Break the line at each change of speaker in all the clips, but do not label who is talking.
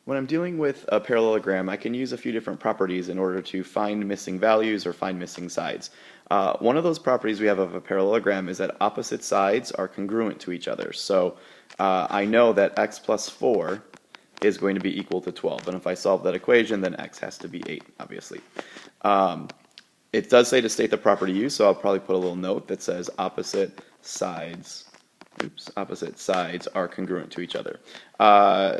When I'm dealing with a parallelogram, I can use a few different properties in order to find missing values or find missing sides. One of those properties we have of a parallelogram is that opposite sides are congruent to each other. So I know that x plus 4 is going to be equal to 12. And if I solve that equation, then x has to be 8, obviously. It does say to state the property used, so I'll probably put a little note that says opposite sides are congruent to each other.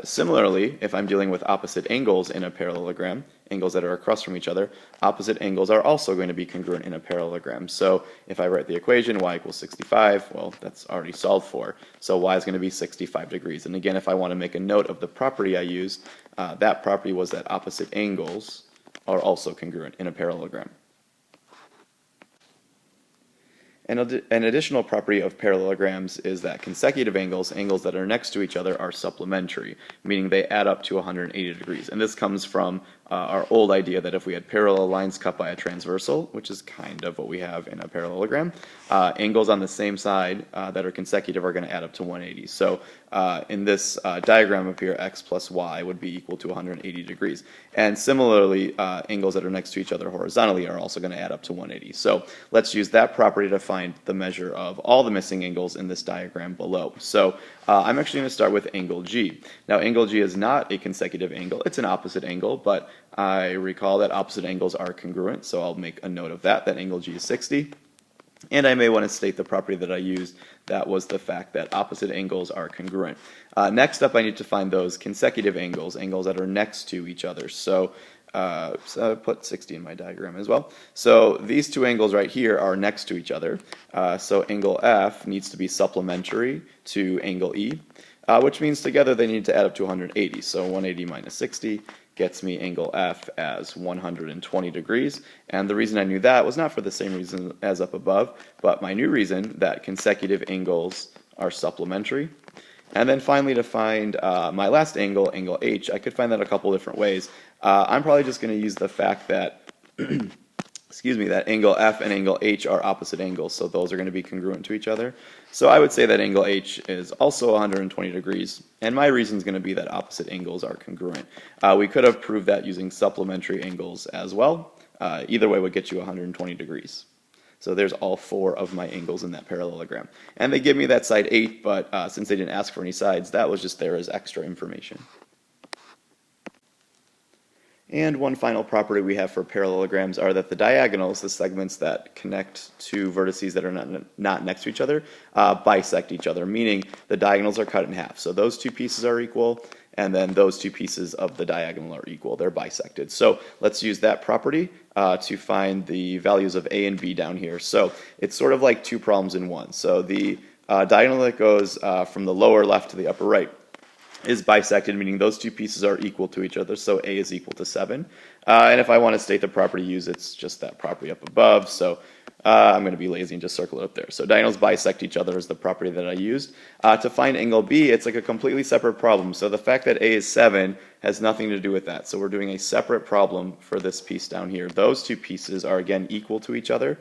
Similarly, if I'm dealing with opposite angles in a parallelogram, angles that are across from each other, opposite angles are also going to be congruent in a parallelogram. So if I write the equation y equals 65, well, that's already solved for. So y is going to be 65 degrees. And again, if I want to make a note of the property I used, that property was that opposite angles are also congruent in a parallelogram. An additional property of parallelograms is that consecutive angles, angles that are next to each other, are supplementary, meaning they add up to 180 degrees. And this comes from our old idea that if we had parallel lines cut by a transversal, which is kind of what we have in a parallelogram, angles on the same side that are consecutive are going to add up to 180. So in this diagram up here, x plus y would be equal to 180 degrees. And similarly, angles that are next to each other horizontally are also going to add up to 180. So let's use that property to find the measure of all the missing angles in this diagram below. So I'm actually going to start with angle G. Now angle G is not a consecutive angle, it's an opposite angle, but I recall that opposite angles are congruent, so I'll make a note of that angle G is 60. And I may want to state the property that I used, that was the fact that opposite angles are congruent. Next up, I need to find those consecutive angles, angles that are next to each other. So I put 60 in my diagram as well. So these two angles right here are next to each other. So angle F needs to be supplementary to angle E, which means together they need to add up to 180. So 180 minus 60 gets me angle F as 120 degrees. And the reason I knew that was not for the same reason as up above, but my new reason that consecutive angles are supplementary. And then finally, to find my last angle, angle H, I could find that a couple different ways. I'm probably just going to use the fact that excuse me, that angle F and angle H are opposite angles, so those are going to be congruent to each other. So I would say that angle H is also 120 degrees, and my reason is going to be that opposite angles are congruent. We could have proved that using supplementary angles as well. Either way would get you 120 degrees. So there's all 4 of my angles in that parallelogram. And they give me that side 8, but since they didn't ask for any sides, that was just there as extra information. And one final property we have for parallelograms are that the diagonals, the segments that connect two vertices that are not next to each other, bisect each other, meaning the diagonals are cut in half. So those two pieces are equal, and then those two pieces of the diagonal are equal. They're bisected. So let's use that property to find the values of A and B down here. So it's sort of like two problems in one. So the diagonal that goes from the lower left to the upper right is bisected, meaning those two pieces are equal to each other, so A is equal to 7. And if I want to state the property used, it's just that property up above, so I'm going to be lazy and just circle it up there. So diagonals bisect each other is the property that I used. To find angle B, it's like a completely separate problem, so the fact that A is 7 has nothing to do with that. So we're doing a separate problem for this piece down here. Those two pieces are again equal to each other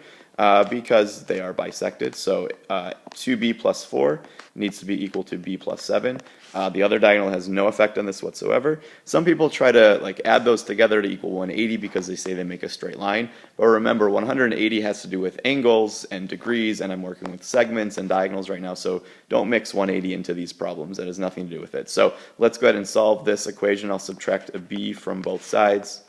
because they are bisected. So 2b plus 4 needs to be equal to b plus 7. The other diagonal has no effect on this whatsoever. Some people try to add those together to equal 180 because they say they make a straight line. But remember, 180 has to do with angles and degrees, and I'm working with segments and diagonals right now, so don't mix 180 into these problems. That has nothing to do with it. So let's go ahead and solve this equation. I'll subtract a b from both sides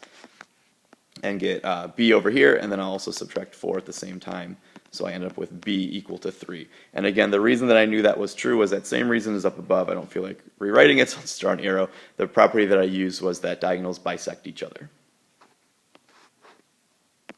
and get b over here, and then I'll also subtract 4 at the same time. So I end up with b equal to 3. And again, the reason that I knew that was true was that same reason as up above. I don't feel like rewriting it, so I'll just draw an arrow. The property that I used was that diagonals bisect each other.